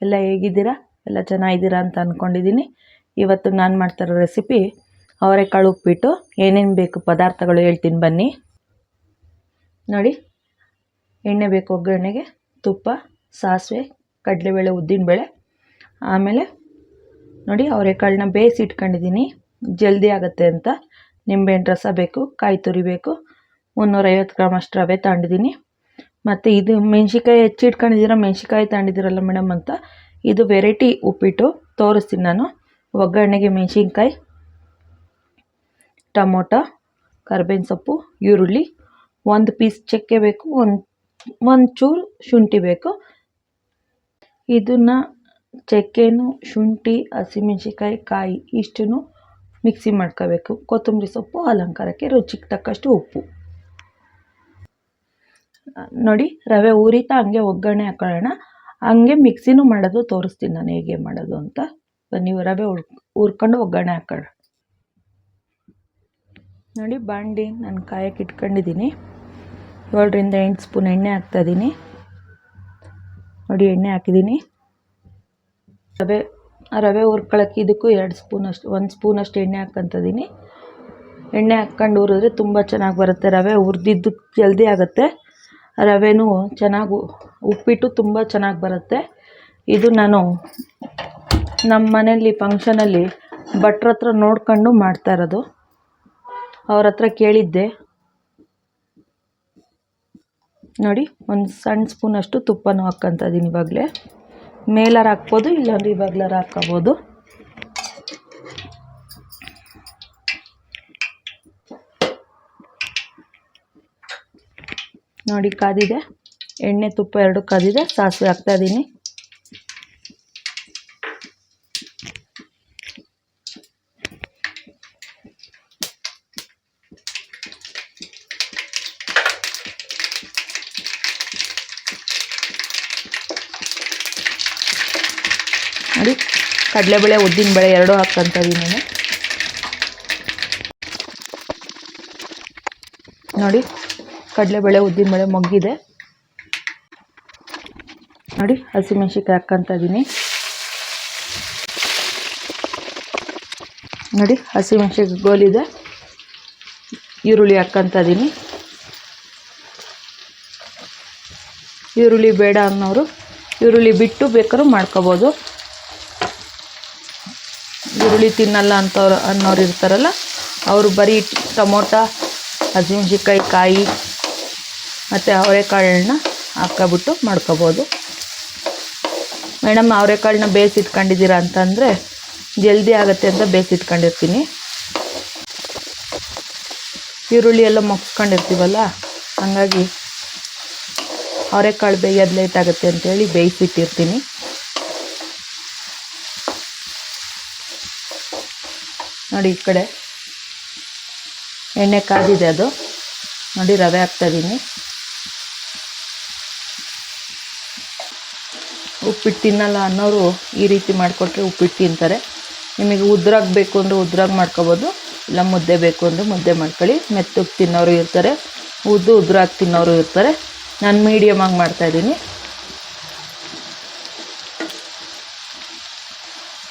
ಎಲ್ಲ ಹೇಗಿದ್ದೀರಾ? ಎಲ್ಲ ಚೆನ್ನಾಗಿದ್ದೀರಾ ಅಂತ ಅಂದ್ಕೊಂಡಿದ್ದೀನಿ. ಇವತ್ತು ನಾನು ಮಾಡ್ತಾರೋ ರೆಸಿಪಿ ಅವರೆಕಾಳು ಉಪ್ಪಿಟ್ಟು. ಏನೇನು ಬೇಕು ಪದಾರ್ಥಗಳು ಹೇಳ್ತೀನಿ ಬನ್ನಿ. ನೋಡಿ, ಎಣ್ಣೆ ಬೇಕು ಒಗ್ಗರಣೆಗೆ. ತುಪ್ಪ, ಸಾಸಿವೆ, ಕಡಲೆಬೇಳೆ, ಉದ್ದಿನಬೇಳೆ. ಆಮೇಲೆ ನೋಡಿ, ಅವರೆಕಾಳನ್ನ ಬೇಯಿಸಿ ಇಟ್ಕೊಂಡಿದ್ದೀನಿ, ಜಲ್ದಿ ಆಗುತ್ತೆ ಅಂತ. ನಿಂಬೆಹಣ್ಣು ರಸ ಬೇಕು, ಕಾಯಿ ತುರಿ ಬೇಕು, 350 ಗ್ರಾಮ್ ಅಷ್ಟು ರವೆ ತಗೊಂಡಿದ್ದೀನಿ. ಮತ್ತು ಇದು ಮೆಣಸಿಕಾಯಿ ಹೆಚ್ಚಿಟ್ಕೊಂಡಿದ್ದೀರಾ, ಮೆಣಸಿಕಾಯಿ ತಗೊಂಡಿದ್ದೀರಲ್ಲ ಮೇಡಮ್ ಅಂತ, ಇದು ವೆರೈಟಿ ಉಪ್ಪಿಟ್ಟು ತೋರಿಸ್ತೀನಿ ನಾನು. ಒಗ್ಗರಣೆಗೆ ಮೆಣಸಿನ್ಕಾಯಿ, ಟೊಮೊಟೊ, ಕರ್ಬೇವಿನ ಸೊಪ್ಪು, ಈರುಳ್ಳಿ, 1 ಪೀಸ್ ಚಕ್ಕೆ ಬೇಕು, ಒಂದು ಚೂರು ಶುಂಠಿ ಬೇಕು. ಇದನ್ನು ಚಕ್ಕೆನು, ಶುಂಠಿ, ಹಸಿಮೆಣಸಿಕಾಯಿ, ಕಾಯಿ ಇಷ್ಟನ್ನು ಮಿಕ್ಸಿ ಮಾಡ್ಕೋಬೇಕು. ಕೊತ್ತಂಬರಿ ಸೊಪ್ಪು ಅಲಂಕಾರಕ್ಕೆ, ರುಚಿಗೆ ತಕ್ಕಷ್ಟು ಉಪ್ಪು. ನೋಡಿ, ರವೆ ಉರಿತಾ ಹಂಗೆ ಒಗ್ಗರಣೆ ಹಾಕೊಳ್ಳೋಣ. ಹಂಗೆ ಮಿಕ್ಸಿನೂ ಮಾಡೋದು ತೋರಿಸ್ತೀನಿ ನಾನು ಹೇಗೆ ಮಾಡೋದು ಅಂತ. ನೀವು ರವೆ ಹುರ್ಕೊಂಡು ಒಗ್ಗರಣೆ ಹಾಕೋಣ. ನೋಡಿ, ಬಾಂಡಿ ನಾನು ಕಾಯಕ್ಕೆ ಇಟ್ಕೊಂಡಿದ್ದೀನಿ. 7ರಿಂದ 8 ಸ್ಪೂನ್ ಎಣ್ಣೆ ಹಾಕ್ತಾಯಿದ್ದೀನಿ. ನೋಡಿ, ಎಣ್ಣೆ ಹಾಕಿದ್ದೀನಿ. ರವೆ ಹುರ್ಕೊಳ್ಳೋಕ್ಕೆ ಇದಕ್ಕೂ 1 ಸ್ಪೂನಷ್ಟು ಎಣ್ಣೆ ಹಾಕ್ಕೊಂತಿದ್ದೀನಿ. ಎಣ್ಣೆ ಹಾಕ್ಕೊಂಡು ಹುರಿದ್ರೆ ತುಂಬ ಚೆನ್ನಾಗಿ ಬರುತ್ತೆ. ರವೆ ಹುರಿದಿದ್ದು ಜಲ್ದಿ ಆಗುತ್ತೆ. ರವೆನೂ ಚೆನ್ನಾಗಿ ಉಪ್ಪಿಟ್ಟು ತುಂಬ ಚೆನ್ನಾಗಿ ಬರುತ್ತೆ. ಇದು ನಾನು ನಮ್ಮ ಮನೆಯಲ್ಲಿ ಫಂಕ್ಷನಲ್ಲಿ ಭಟ್ರ ಹತ್ರ ನೋಡ್ಕೊಂಡು ಮಾಡ್ತಾ ಇರೋದು. ಅವ್ರ ಹತ್ರ ಕೇಳಿದ್ದೆ. ನೋಡಿ, 1 ಸಣ್ಣ ಸ್ಪೂನಷ್ಟು ತುಪ್ಪನೂ ಹಾಕ್ಕೊತ ಇದ್ದೀನಿ. ಇವಾಗಲೇ ಮೇಲಾರ ಹಾಕ್ಬೋದು, ಇಲ್ಲಾಂದ್ರೆ ಇವಾಗಲಾರ ಹಾಕ್ಕೋಬೋದು. ನೋಡಿ, ಕಾದಿದೆ ಎಣ್ಣೆ, ತುಪ್ಪ 2 ಕಾದಿದೆ. ಸಾಸಿವೆ ಹಾಕ್ತಾಯಿದ್ದೀನಿ. ನೋಡಿ, ಕಡಲೆಬೇಳೆ, ಉದ್ದಿನಬೇಳೆ 2 ಹಾಕ್ಕೊಂತಿದ್ದೀನಿ ನಾನು. ನೋಡಿ, ಕಡಲೆಬೇಳೆ, ಉದ್ದಿನಬೇಳೆ ಮೊಗ್ಗಿದೆ. ನೋಡಿ, ಹಸಿಮೆಣಸಿಕಾಯಿ ಹಾಕ್ಕೊತ ಇದ್ದೀನಿ. ನೋಡಿ, ಹಸಿಮೆಣಸಿಕಾಯಿ ಗೋಲಿದೆ. ಈರುಳ್ಳಿ ಹಾಕ್ಕೊತ ಇದ್ದೀನಿ. ಈರುಳ್ಳಿ ಬೇಡ ಅನ್ನೋರು ಈರುಳ್ಳಿ ಬಿಟ್ಟು ಬೇಕಾದ್ರೂ ಮಾಡ್ಕೋಬೋದು. ಈರುಳ್ಳಿ ತಿನ್ನಲ್ಲ ಅನ್ನೋರು ಇರ್ತಾರಲ್ಲ, ಅವರು ಬರೀ ಟೊಮೊಟೊ, ಹಸಿಮೆಣಸಿಕಾಯಿ, ಕಾಯಿ ಮತ್ತು ಅವರೆಕಾಳನ್ನ ಹಾಕ್ಕೊಬಿಟ್ಟು ಮಾಡ್ಕೋಬೋದು. ಮೇಡಮ್, ಅವರೆಕಾಳನ್ನ ಬೇಯಿಸಿಟ್ಕೊಂಡಿದ್ದೀರಾ ಅಂತಂದರೆ ಜಲ್ದಿ ಆಗುತ್ತೆ ಅಂತ ಬೇಯಿಸಿಟ್ಕೊಂಡಿರ್ತೀನಿ. ಈರುಳ್ಳಿ ಎಲ್ಲ ಮುಗಿಸ್ಕೊಂಡಿರ್ತೀವಲ್ಲ, ಹಾಗಾಗಿ ಅವರೆಕಾಳು ಬೇಯೋದು ಲೇಟ್ ಆಗುತ್ತೆ ಅಂತೇಳಿ ಬೇಯಿಸಿಟ್ಟಿರ್ತೀನಿ. ನೋಡಿ, ಈ ಕಡೆ ಎಣ್ಣೆ ಕಾದಿದೆ. ಅದು ನೋಡಿ, ರವೆ ಹಾಕ್ತಾಯಿದ್ದೀನಿ. ಉಪ್ಪಿಟ್ಟು ತಿನ್ನಲ್ಲ ಅನ್ನೋರು ಈ ರೀತಿ ಮಾಡಿಕೊಟ್ರೆ ಉಪ್ಪಿಟ್ಟು ತಿಂತಾರೆ. ನಿಮಗೆ ಉದ್ರಾಗ ಬೇಕು ಅಂದರೆ ಉದ್ರಾಗ ಮಾಡ್ಕೊಬೋದು, ಇಲ್ಲ ಮುದ್ದೆ ಬೇಕು ಅಂದರೆ ಮುದ್ದೆ ಮಾಡ್ಕೊಳ್ಳಿ. ಮೆತ್ತಗೆ ತಿನ್ನೋರು ಇರ್ತಾರೆ, ಉದ್ರಾಗ ತಿನ್ನೋರು ಇರ್ತಾರೆ. ನಾನು ಮೀಡಿಯಮಾಗಿ ಮಾಡ್ತಾಯಿದ್ದೀನಿ.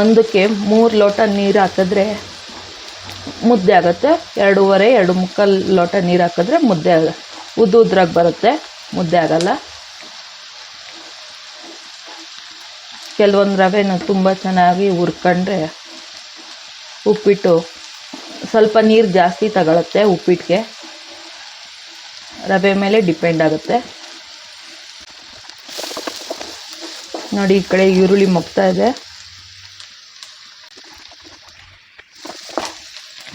ಒಂದಕ್ಕೆ 3 ಲೋಟ ನೀರು ಹಾಕಿದ್ರೆ ಮುದ್ದೆ ಆಗುತ್ತೆ. 2.5-2.25 ಲೋಟ ನೀರು ಹಾಕಿದ್ರೆ ಮುದ್ದೆ ಉದ್ರಾಗ ಬರುತ್ತೆ, ಮುದ್ದೆ ಆಗಲ್ಲ. ಕೆಲವೊಂದು ರವೆನ ತುಂಬ ಚೆನ್ನಾಗಿ ಹುರ್ಕೊಂಡ್ರೆ ಉಪ್ಪಿಟ್ಟು ಸ್ವಲ್ಪ ನೀರು ಜಾಸ್ತಿ ತಗೊಳುತ್ತೆ. ಉಪ್ಪಿಟ್ಟಿಗೆ ರವೆ ಮೇಲೆ ಡಿಪೆಂಡ್ ಆಗುತ್ತೆ. ನೋಡಿ, ಈ ಕಡೆ ಈರುಳ್ಳಿ ಮುಗ್ತಾ ಇದೆ.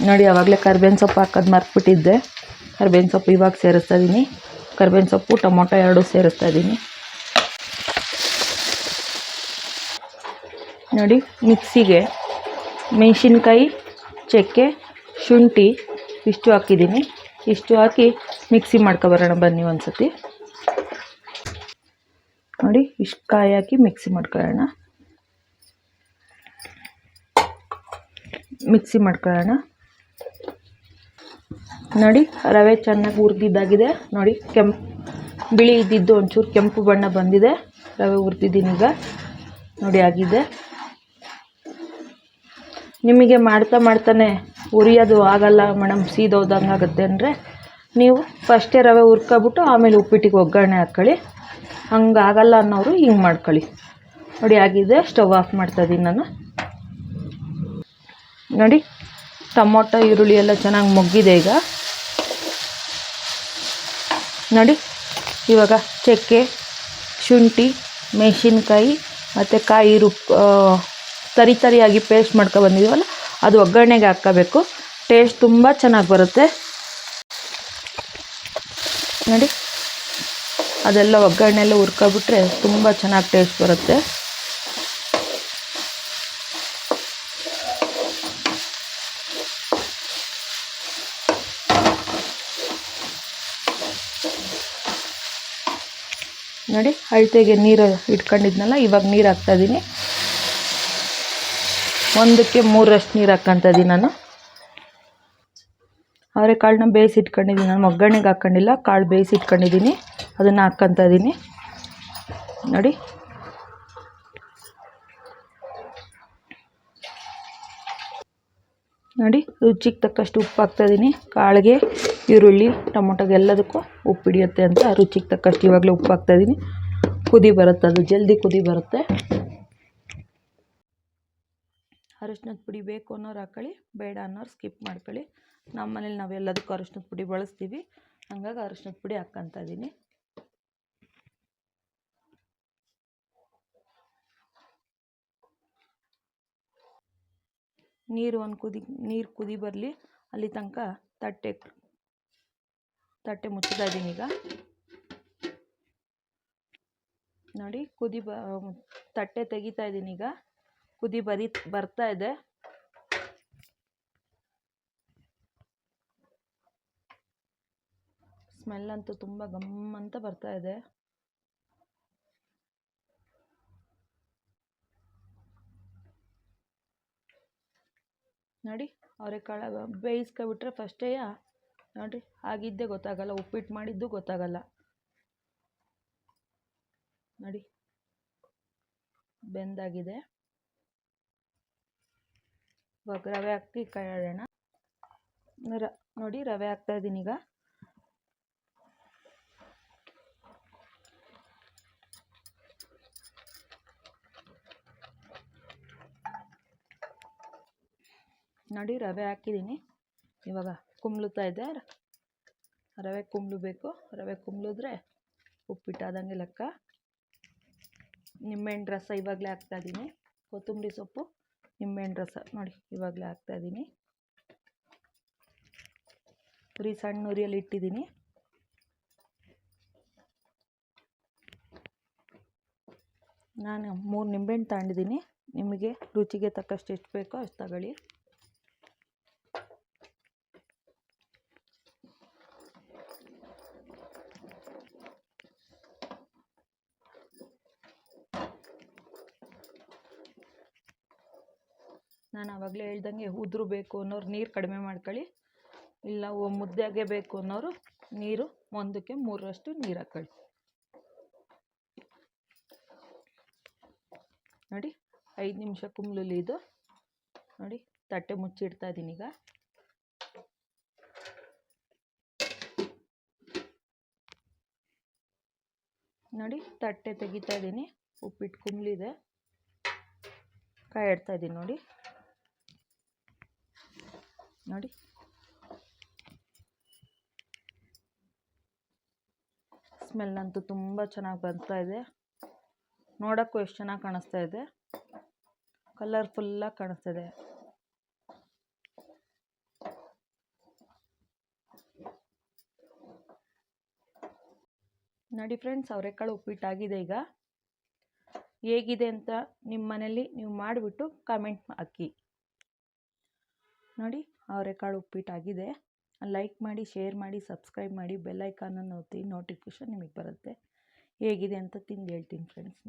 ನೋಡಿ, ಆವಾಗಲೇ ಕರ್ಬೇವಿನ ಸೊಪ್ಪು ಹಾಕೋದು ಮರ್ತ್ಬಿಟ್ಟಿದ್ದೆ. ಕರ್ಬೇವಿನ ಸೊಪ್ಪು ಇವಾಗ ಸೇರಿಸ್ತಾ ಇದ್ದೀನಿ. ಕರ್ಬೇವಿನ ಸೊಪ್ಪು, ಟೊಮೊಟೊ 2 ಸೇರಿಸ್ತಾ ಇದ್ದೀನಿ. ನೋಡಿ, ಮಿಕ್ಸಿಗೆ ಮೆಣಸಿನ್ಕಾಯಿ, ಚಕ್ಕೆ, ಶುಂಠಿ ಇಷ್ಟು ಹಾಕಿದ್ದೀನಿ. ಇಷ್ಟು ಹಾಕಿ ಮಿಕ್ಸಿ ಮಾಡ್ಕೊಬರೋಣ ಬನ್ನಿ ಒಂದು ಸತಿ. ನೋಡಿ, ಇಷ್ಟು ಕಾಯಿ ಹಾಕಿ ಮಿಕ್ಸಿ ಮಾಡ್ಕೊಳ್ಳೋಣ. ನೋಡಿ, ರವೆ ಚೆನ್ನಾಗಿ ಹುರಿದಿದ್ದಾಗಿದೆ. ನೋಡಿ, ಬಿಳಿ ಇದ್ದಿದ್ದು ಒಂಚೂರು ಕೆಂಪು ಬಣ್ಣ ಬಂದಿದೆ. ರವೆ ಹುರಿದಿದ್ದೀನಿ. ಈಗ ನೋಡಿ ಆಗಿದೆ. ನಿಮಗೆ ಮಾಡ್ತಾನೆ ಉರಿಯೋದು ಆಗಲ್ಲ ಮೇಡಮ್, ಸೀದೋದಂಗೆ ಆಗುತ್ತೆ ಅಂದರೆ ನೀವು ಫಸ್ಟೇ ರವೆ ಹುರ್ಕೊಬಿಟ್ಟು ಆಮೇಲೆ ಉಪ್ಪಿಟ್ಟಿಗೆ ಒಗ್ಗರಣೆ ಹಾಕ್ಕೊಳ್ಳಿ. ಹಂಗಾಗಲ್ಲ ಅನ್ನೋರು ಹಿಂಗೆ ಮಾಡ್ಕೊಳ್ಳಿ. ನೋಡಿ ಆಗಿದೆ. ಸ್ಟವ್ ಆಫ್ ಮಾಡ್ತಾಯಿದ್ದೀನಿ ನಾನು. ನೋಡಿ ಟೊಮೊಟೊ ಈರುಳ್ಳಿ ಎಲ್ಲ ಚೆನ್ನಾಗಿ ಮೊಗ್ಗಿದೆ ಈಗ. ನೋಡಿ ಇವಾಗ ಚಕ್ಕೆ, ಶುಂಠಿ, ಮೆಣಸಿನ್ಕಾಯಿ ಮತ್ತು ಕಾಯಿ ತರಿಯಾಗಿ ಪೇಸ್ಟ್ ಬಂದಿದ್ದೀವಲ್ಲ ಅದು ಒಗ್ಗರಣೆಗೆ ಹಾಕ್ಕೋಬೇಕು. ಟೇಸ್ಟ್ ತುಂಬ ಚೆನ್ನಾಗಿ ಬರುತ್ತೆ. ನೋಡಿ ಅದೆಲ್ಲ ಒಗ್ಗರಣೆಲ್ಲ ಹುರ್ಕೊಬಿಟ್ರೆ ತುಂಬ ಚೆನ್ನಾಗಿ ಟೇಸ್ಟ್ ಬರುತ್ತೆ. ನೋಡಿ ಅಳತೆಗೆ ನೀರು ಇಟ್ಕೊಂಡಿದ್ನಲ್ಲ, ಇವಾಗ ನೀರು ಹಾಕ್ತಾಯಿದ್ದೀನಿ. 1ಕ್ಕೆ 3ರಷ್ಟು ನೀರು ಹಾಕ್ಕೊತಿದ್ದೀನಿ ನಾನು. ಅವರೆಕಾಳನ್ನ ಬೇಯಿಸಿಟ್ಕೊಂಡಿದ್ದೀನಿ ನಾನು, ಒಗ್ಗರಣೆಗೆ ಹಾಕ್ಕೊಂಡಿಲ್ಲ, ಕಾಳು ಬೇಯಿಸಿಟ್ಕೊಂಡಿದ್ದೀನಿ, ಅದನ್ನು ಹಾಕ್ಕೊತಾ ಇದ್ದೀನಿ. ನೋಡಿ ನೋಡಿ ರುಚಿಗೆ ತಕ್ಕಷ್ಟು ಉಪ್ಪು ಹಾಕ್ತಾಯಿದ್ದೀನಿ. ಕಾಳಿಗೆ, ಈರುಳ್ಳಿ, ಟೊಮೊಟೊಗೆ ಎಲ್ಲದಕ್ಕೂ ಉಪ್ಪು ಹಿಡಿಯುತ್ತೆ ಅಂತ ರುಚಿಗೆ ತಕ್ಕಷ್ಟು ಇವಾಗಲೇ ಉಪ್ಪು ಹಾಕ್ತಾಯಿದ್ದೀನಿ. ಕುದಿ ಬರುತ್ತೆ, ಅದು ಜಲ್ದಿ ಕುದಿ ಬರುತ್ತೆ. ಅರಿಶಿನದ ಪುಡಿ ಬೇಕು ಅನ್ನೋರು ಹಾಕ್ಕೊಳ್ಳಿ, ಬೇಡ ಅನ್ನೋರು ಸ್ಕಿಪ್ ಮಾಡ್ಕೊಳ್ಳಿ. ನಮ್ಮ ಮನೇಲಿ ನಾವೆಲ್ಲದಕ್ಕೂ ಅರಿಶಿನದ ಪುಡಿ ಬಳಸ್ತೀವಿ, ಹಂಗಾಗಿ ಅರಿಶಿನದ ಪುಡಿ ಹಾಕ್ಕೊತಾ ಇದ್ದೀನಿ. ನೀರು ಕುದಿ ಬರಲಿ, ಅಲ್ಲಿ ತನಕ ತಟ್ಟೆ ಮುಚ್ತಾ ಇದ್ದೀನಿ ಈಗ. ನೋಡಿ ತಟ್ಟೆ ತೆಗಿತಾ ಇದ್ದೀನಿ ಈಗ. ಕುದಿ ಬರ್ತಾ ಇದೆ. ಸ್ಮೆಲ್ ಅಂತೂ ತುಂಬ ಗಮ್ ಅಂತ ಬರ್ತಾ ಇದೆ. ನೋಡಿ ಅವರೆಕಾಳು ಬೇಯಿಸ್ಕೊಬಿಟ್ರೆ ಫಸ್ಟೇ ನೋಡಿರಿ ಆಗಿದ್ದೇ ಗೊತ್ತಾಗಲ್ಲ, ಉಪ್ಪಿಟ್ಟು ಮಾಡಿದ್ದು ಗೊತ್ತಾಗಲ್ಲ. ನೋಡಿ ಬೆಂದಾಗಿದೆ. ಇವಾಗ ರವೆ ಹಾಕಿ ಕಾಯೋಣ. ನೋಡಿ ರವೆ ಹಾಕ್ತಾ ಇದ್ದೀನಿ ಈಗ. ನೋಡಿ ರವೆ ಹಾಕಿದ್ದೀನಿ. ಇವಾಗ ಕುಂಬ್ಳುತ್ತಾ ಇದೆ. ರವೆ ಕುಂಬ್ಳಬೇಕು. ರವೆ ಕುಂಬ್ಳಿದ್ರೆ ಉಪ್ಪಿಟ್ಟಾದಂಗೆ ಲೆಕ್ಕ. ನಿಂಬೆಹಣ್ಣು ರಸ ಇವಾಗಲೇ ಹಾಕ್ತಾಯಿದ್ದೀನಿ. ಕೊತ್ತಂಬರಿ ಸೊಪ್ಪು, ನಿಂಬೆಹಣ್ಣು ರಸ ನೋಡಿ ಇವಾಗಲೇ ಹಾಕ್ತಾಯಿದ್ದೀನಿ. ಸಣ್ಣ ಉರಿಯಲ್ಲಿ ಇಟ್ಟಿದ್ದೀನಿ. ನಾನು 3 ನಿಂಬೆಹಣ್ಣು ತಗೊಂಡಿದ್ದೀನಿ. ನಿಮಗೆ ರುಚಿಗೆ ತಕ್ಕಷ್ಟು ಎಷ್ಟು ಬೇಕೋ ಅಷ್ಟು ತಗೊಳ್ಳಿ. ನಾನು ಆವಾಗಲೇ ಹೇಳ್ದಂಗೆ ಉದುರು ಬೇಕು ಅನ್ನೋರು ನೀರು ಕಡಿಮೆ ಮಾಡ್ಕೊಳ್ಳಿ, ಇಲ್ಲ ಮುದ್ದೆಗೆ ಬೇಕು ಅನ್ನೋರು ನೀರು 1ಕ್ಕೆ 3ರಷ್ಟು ನೀರು ಹಾಕ್ಕೊಳ್ಳಿ. ನೋಡಿ 5 ನಿಮಿಷ ಕುಂಬ್ಳಲ್ಲಿ ಇದು. ನೋಡಿ ತಟ್ಟೆ ಮುಚ್ಚಿಡ್ತಾ ಇದ್ದೀನಿ ಈಗ. ನೋಡಿ ತಟ್ಟೆ ತೆಗಿತಾ ಇದ್ದೀನಿ. ಉಪ್ಪಿಟ್ಟು ಕುಂಬ್ಳಿದೆ, ಕಾಯಿ ಇಡ್ತಾ ಇದ್ದೀನಿ. ನೋಡಿ ಸ್ಮೆಲ್ ಅಂತೂ ತುಂಬ ಚೆನ್ನಾಗಿ ಬರ್ತಾ ಇದೆ. ನೋಡೋಕ್ಕೂ ಎಷ್ಟು ಚೆನ್ನಾಗಿ ಕಾಣಿಸ್ತಾ ಇದೆ, ಕಲರ್ಫುಲ್ಲಾಗಿ ಕಾಣಿಸ್ತಾ ಇದೆ. ನೋಡಿ ಫ್ರೆಂಡ್ಸ್, ಅವರೆಕಾಳು ಉಪ್ಪಿಟ್ಟಾಗಿದೆ ಈಗ. ಹೇಗಿದೆ ಅಂತ ನಿಮ್ಮ ಮನೇಲಿ ನೀವು ಮಾಡಿಬಿಟ್ಟು ಕಾಮೆಂಟ್ ಹಾಕಿ. ನೋಡಿ ಅವರೆಕಾಳು ಉಪ್ಪಿಟ್ಟಾಗಿದೆ. ಲೈಕ್ ಮಾಡಿ, ಶೇರ್ ಮಾಡಿ, ಸಬ್ಸ್ಕ್ರೈಬ್ ಮಾಡಿ, ಬೆಲ್ ಐಕಾನನ್ನು ಒತ್ತಿ, ನೋಟಿಫಿಕೇಷನ್ ನಿಮಗೆ ಬರುತ್ತೆ. ಹೇಗಿದೆ ಅಂತ ತಿಂದು ಹೇಳ್ತೀನಿ ಫ್ರೆಂಡ್ಸ್.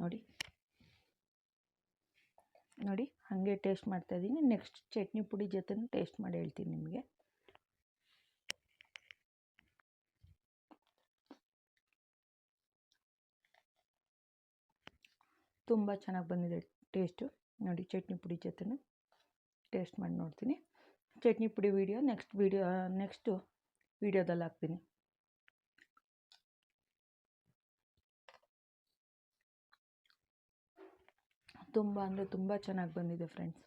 ನೋಡಿ ಹಾಗೆ ಟೇಸ್ಟ್ ಮಾಡ್ತಾಯಿದ್ದೀನಿ. ನೆಕ್ಸ್ಟ್ ಚಟ್ನಿ ಪುಡಿ ಜೊತೆನೂ ಟೇಸ್ಟ್ ಮಾಡಿ ಹೇಳ್ತೀನಿ ನಿಮಗೆ. ತುಂಬ ಚೆನ್ನಾಗಿ ಬಂದಿದೆ ಟೇಸ್ಟು. ನೋಡಿ ಚಟ್ನಿ ಪುಡಿ ಜೊತೆನೂ ಟೇಸ್ಟ್ ಮಾಡಿ ನೋಡ್ತೀನಿ. ಚಟ್ನಿ ಪುಡಿ ವೀಡಿಯೋ ನೆಕ್ಸ್ಟು ವೀಡಿಯೋದಲ್ಲಿ ಹಾಕ್ತೀನಿ. ತುಂಬ ಅಂದರೆ ತುಂಬ ಚೆನ್ನಾಗಿ ಬಂದಿದೆ ಫ್ರೆಂಡ್ಸ್.